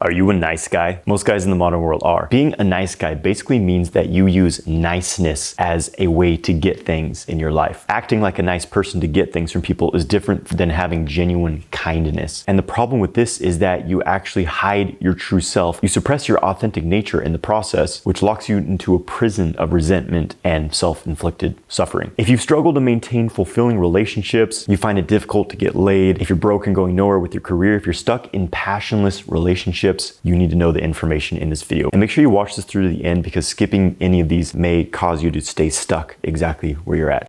Are you a nice guy? Most guys in the modern world are. Being a nice guy basically means that you use niceness as a way to get things in your life. Acting like a nice person to get things from people is different than having genuine kindness. And the problem with this is that you actually hide your true self. You suppress your authentic nature in the process, which locks you into a prison of resentment and self-inflicted suffering. If you've struggled to maintain fulfilling relationships, you find it difficult to get laid, if you're broken going nowhere with your career, if you're stuck in passionless relationships, you need to know the information in this video. And make sure you watch this through to the end because skipping any of these may cause you to stay stuck exactly where you're at.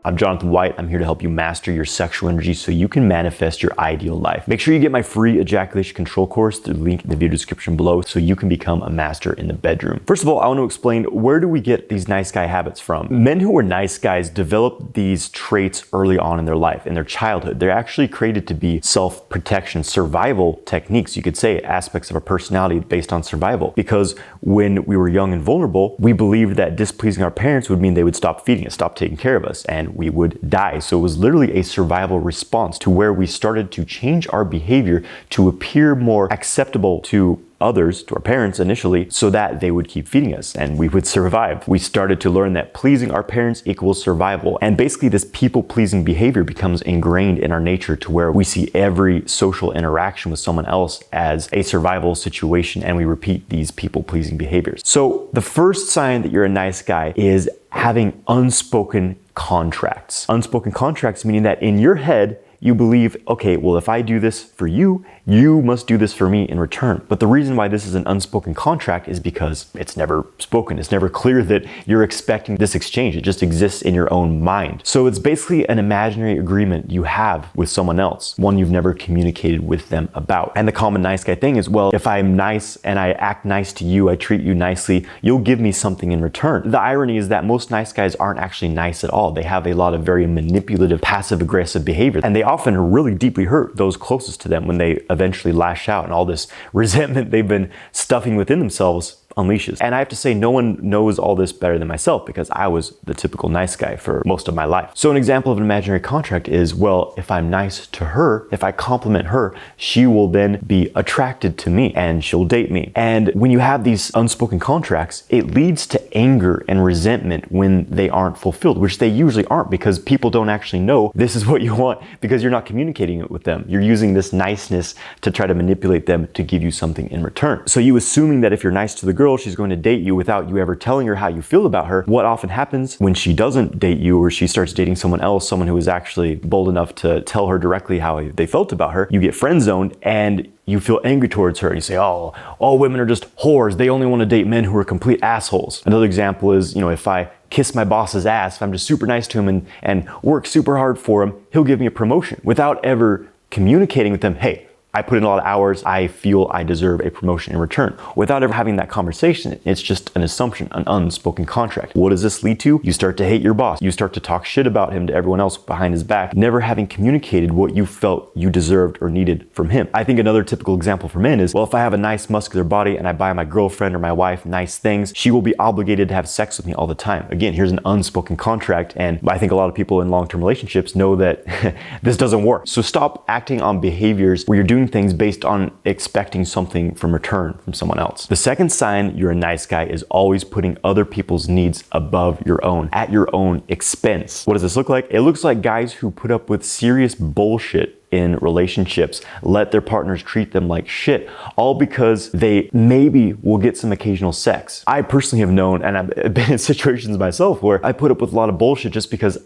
I'm Jonathan White. I'm here to help you master your sexual energy so you can manifest your ideal life. Make sure you get my free ejaculation control course through the link in the video description below so you can become a master in the bedroom. First of all, I want to explain, where do we get these nice guy habits from? Men who are nice guys develop these traits early on in their life, in their childhood. They're actually created to be self-protection, survival techniques. You could say aspects of our personality based on survival. Because when we were young and vulnerable, we believed that displeasing our parents would mean they would stop feeding us, stop taking care of us, and we would die. So it was literally a survival response to where we started to change our behavior to appear more acceptable to others, to our parents initially, so that they would keep feeding us and we would survive. We started to learn that pleasing our parents equals survival. And basically this people-pleasing behavior becomes ingrained in our nature to where we see every social interaction with someone else as a survival situation and we repeat these people-pleasing behaviors. So the first sign that you're a nice guy is having unspoken contracts. Unspoken contracts meaning that in your head, you believe, okay, well, if I do this for you, you must do this for me in return. But the reason why this is an unspoken contract is because it's never spoken. It's never clear that you're expecting this exchange. It just exists in your own mind. So it's basically an imaginary agreement you have with someone else, one you've never communicated with them about. And the common nice guy thing is, well, if I'm nice and I act nice to you, I treat you nicely, you'll give me something in return. The irony is that most nice guys aren't actually nice at all. They have a lot of very manipulative, passive-aggressive behavior, and they often really deeply hurt those closest to them when they eventually lash out and all this resentment they've been stuffing within themselves unleashes. And I have to say, no one knows all this better than myself because I was the typical nice guy for most of my life. So an example of an imaginary contract is, well, if I'm nice to her, if I compliment her, she will then be attracted to me and she'll date me. And when you have these unspoken contracts, it leads to anger and resentment when they aren't fulfilled, which they usually aren't because people don't actually know this is what you want because you're not communicating it with them. You're using this niceness to try to manipulate them to give you something in return. So you assuming that if you're nice to the girl, she's going to date you without you ever telling her how you feel about her. What often happens when she doesn't date you or she starts dating someone else, someone who is actually bold enough to tell her directly how they felt about her, you get friend zoned and you feel angry towards her and you say, oh, all women are just whores. They only want to date men who are complete assholes. Another example is, if I kiss my boss's ass, if I'm just super nice to him and work super hard for him, he'll give me a promotion without ever communicating with them, hey, I put in a lot of hours, I feel I deserve a promotion in return. Without ever having that conversation, it's just an assumption, an unspoken contract. What does this lead to? You start to hate your boss. You start to talk shit about him to everyone else behind his back, never having communicated what you felt you deserved or needed from him. I think another typical example for men is, well, if I have a nice muscular body and I buy my girlfriend or my wife nice things, she will be obligated to have sex with me all the time. Again, here's an unspoken contract, and I think a lot of people in long-term relationships know that this doesn't work. So stop acting on behaviors where you're doing things based on expecting something from return from someone else. The second sign you're a nice guy is always putting other people's needs above your own, at your own expense. What does this look like? It looks like guys who put up with serious bullshit in relationships, let their partners treat them like shit, all because they maybe will get some occasional sex. I personally have known, and I've been in situations myself where I put up with a lot of bullshit just because,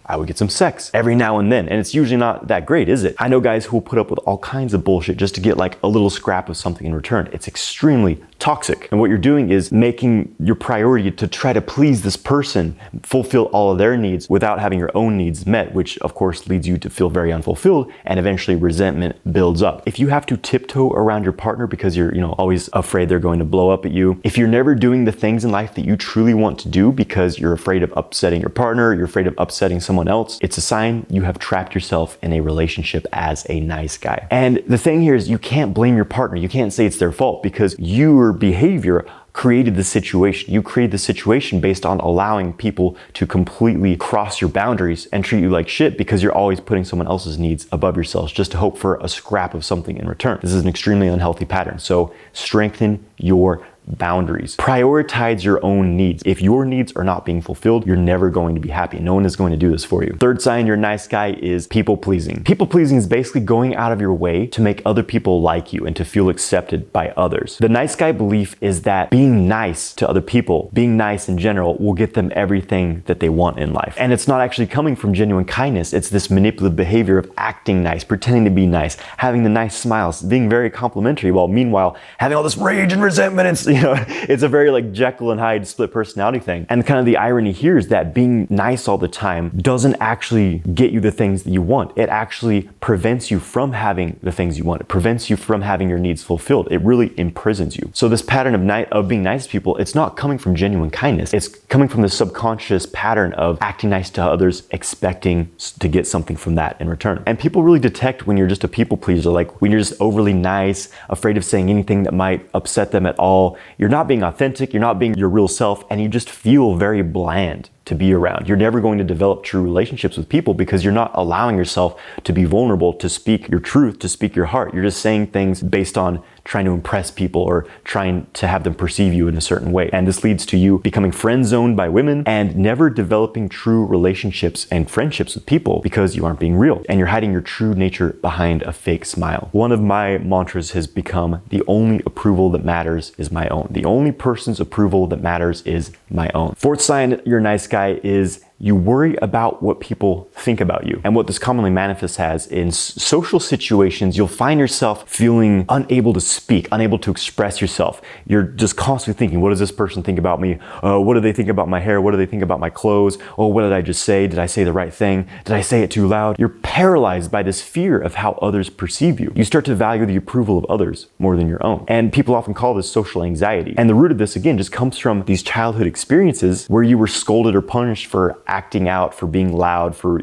I would get some sex every now and then. And it's usually not that great, is it? I know guys who will put up with all kinds of bullshit just to get like a little scrap of something in return. It's extremely toxic. And what you're doing is making your priority to try to please this person, fulfill all of their needs without having your own needs met, which of course leads you to feel very unfulfilled and eventually resentment builds up. If you have to tiptoe around your partner because you're, always afraid they're going to blow up at you, if you're never doing the things in life that you truly want to do because you're afraid of upsetting your partner, you're afraid of upsetting someone else, it's a sign you have trapped yourself in a relationship as a nice guy. And the thing here is you can't blame your partner. You can't say it's their fault because your behavior created the situation. You created the situation based on allowing people to completely cross your boundaries and treat you like shit because you're always putting someone else's needs above yourselves just to hope for a scrap of something in return. This is an extremely unhealthy pattern. So strengthen your boundaries. Prioritize your own needs. If your needs are not being fulfilled, you're never going to be happy. No one is going to do this for you. Third sign you're a nice guy is people pleasing. People pleasing is basically going out of your way to make other people like you and to feel accepted by others. The nice guy belief is that being nice to other people, being nice in general, will get them everything that they want in life. And it's not actually coming from genuine kindness. It's this manipulative behavior of acting nice, pretending to be nice, having the nice smiles, being very complimentary, while meanwhile having all this rage and resentment and it's a very like Jekyll and Hyde split personality thing. And kind of the irony here is that being nice all the time doesn't actually get you the things that you want. It actually prevents you from having the things you want. It prevents you from having your needs fulfilled. It really imprisons you. So this pattern of being nice to people, it's not coming from genuine kindness. It's coming from the subconscious pattern of acting nice to others, expecting to get something from that in return. And people really detect when you're just a people pleaser, like when you're just overly nice, afraid of saying anything that might upset them at all. You're not being authentic, you're not being your real self, and you just feel very bland to be around. You're never going to develop true relationships with people because you're not allowing yourself to be vulnerable, to speak your truth, to speak your heart. You're just saying things based on trying to impress people or trying to have them perceive you in a certain way. And this leads to you becoming friend zoned by women and never developing true relationships and friendships with people because you aren't being real and you're hiding your true nature behind a fake smile. One of my mantras has become the only approval that matters is my own. The only person's approval that matters is my own. Fourth sign you're a nice guy is you worry about what people think about you. And what this commonly manifests as in social situations, you'll find yourself feeling unable to speak, unable to express yourself. You're just constantly thinking, what does this person think about me? What do they think about my hair? What do they think about my clothes? Oh, what did I just say? Did I say the right thing? Did I say it too loud? You're paralyzed by this fear of how others perceive you. You start to value the approval of others more than your own. And people often call this social anxiety. And the root of this, again, just comes from these childhood experiences where you were scolded or punished for acting out, for being loud, for,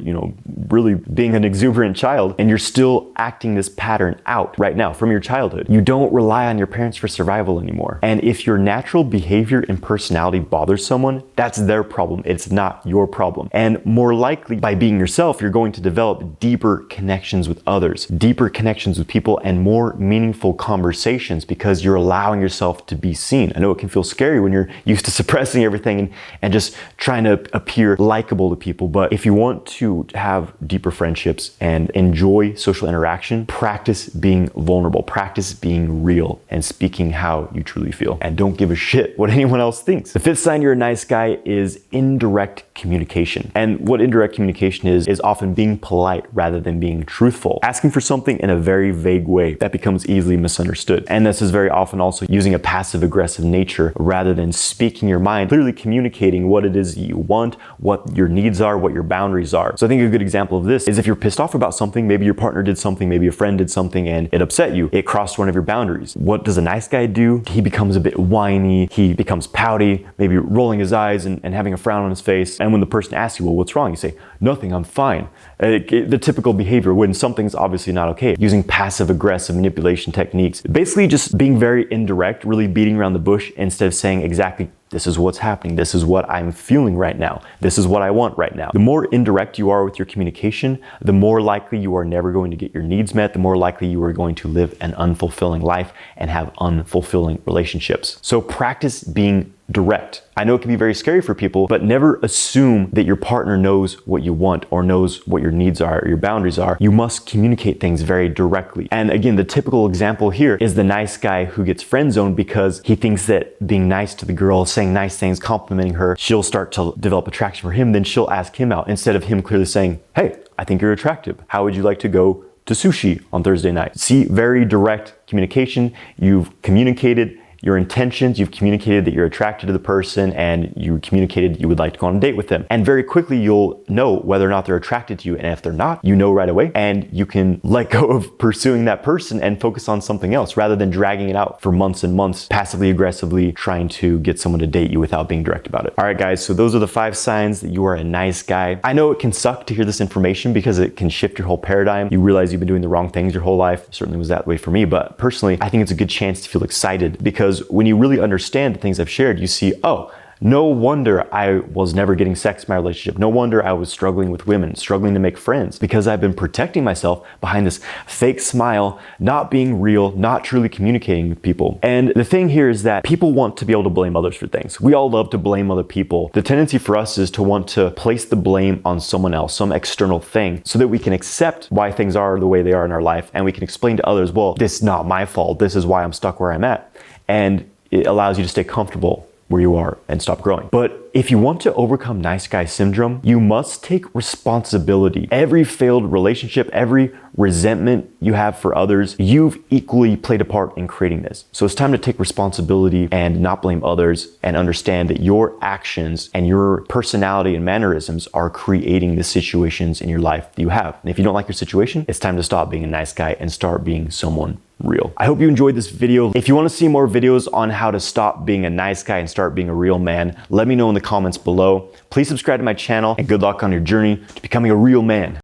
really being an exuberant child, and you're still acting this pattern out right now from your childhood. You don't rely on your parents for survival anymore. And if your natural behavior and personality bothers someone, that's their problem. It's not your problem. And more likely, by being yourself, you're going to develop deeper connections with others, deeper connections with people, and more meaningful conversations because you're allowing yourself to be seen. I know it can feel scary when you're used to suppressing everything and just trying to appear likable to people, but if you want to have deeper friendships and enjoy social interaction, practice being vulnerable, practice being real and speaking how you truly feel, and don't give a shit what anyone else thinks. The fifth sign you're a nice guy is indirect communication. And what indirect communication is often being polite rather than being truthful, asking for something in a very vague way that becomes easily misunderstood. And this is very often also using a passive aggressive nature rather than speaking your mind, clearly communicating what it is you want, what your needs are, what your boundaries are. So I think a good example of this is if you're pissed off about something, maybe your partner did something, maybe a friend did something and it upset you, it crossed one of your boundaries. What does a nice guy do? He becomes a bit whiny, he becomes pouty, maybe rolling his eyes and having a frown on his face. And when the person asks you, well, what's wrong? You say, nothing, I'm fine. The typical behavior when something's obviously not okay. Using passive aggressive manipulation techniques. Basically just being very indirect, really beating around the bush instead of saying exactly, this is what's happening. This is what I'm feeling right now. This is what I want right now. The more indirect you are with your communication, the more likely you are never going to get your needs met, the more likely you are going to live an unfulfilling life and have unfulfilling relationships. So practice being direct. I know it can be very scary for people, but never assume that your partner knows what you want or knows what your needs are or your boundaries are. You must communicate things very directly. And again, the typical example here is the nice guy who gets friend zoned because he thinks that being nice to the girl, saying nice things, complimenting her, she'll start to develop attraction for him. Then she'll ask him out instead of him clearly saying, hey, I think you're attractive. How would you like to go to sushi on Thursday night? See, very direct communication. You've communicated your intentions, you've communicated that you're attracted to the person, and you communicated you would like to go on a date with them. And very quickly you'll know whether or not they're attracted to you, and if they're not, you know right away, and you can let go of pursuing that person and focus on something else rather than dragging it out for months and months, passively aggressively trying to get someone to date you without being direct about it. All right, guys, so those are the 5 signs that you are a nice guy. I know it can suck to hear this information because it can shift your whole paradigm. You realize you've been doing the wrong things your whole life. It certainly was that way for me, but personally, I think it's a good chance to feel excited because Because when you really understand the things I've shared, you see, oh, no wonder I was never getting sex in my relationship. No wonder I was struggling with women, struggling to make friends, because I've been protecting myself behind this fake smile, not being real, not truly communicating with people. And the thing here is that people want to be able to blame others for things. We all love to blame other people. The tendency for us is to want to place the blame on someone else, some external thing, so that we can accept why things are the way they are in our life, and we can explain to others, well, this is not my fault. This is why I'm stuck where I'm at. And it allows you to stay comfortable where you are and stop growing. But if you want to overcome nice guy syndrome, you must take responsibility. Every failed relationship, every resentment you have for others, you've equally played a part in creating this. So it's time to take responsibility and not blame others, and understand that your actions and your personality and mannerisms are creating the situations in your life that you have. And if you don't like your situation, it's time to stop being a nice guy and start being someone real. I hope you enjoyed this video. If you want to see more videos on how to stop being a nice guy and start being a real man, let me know in the comments below. Please subscribe to my channel, and good luck on your journey to becoming a real man.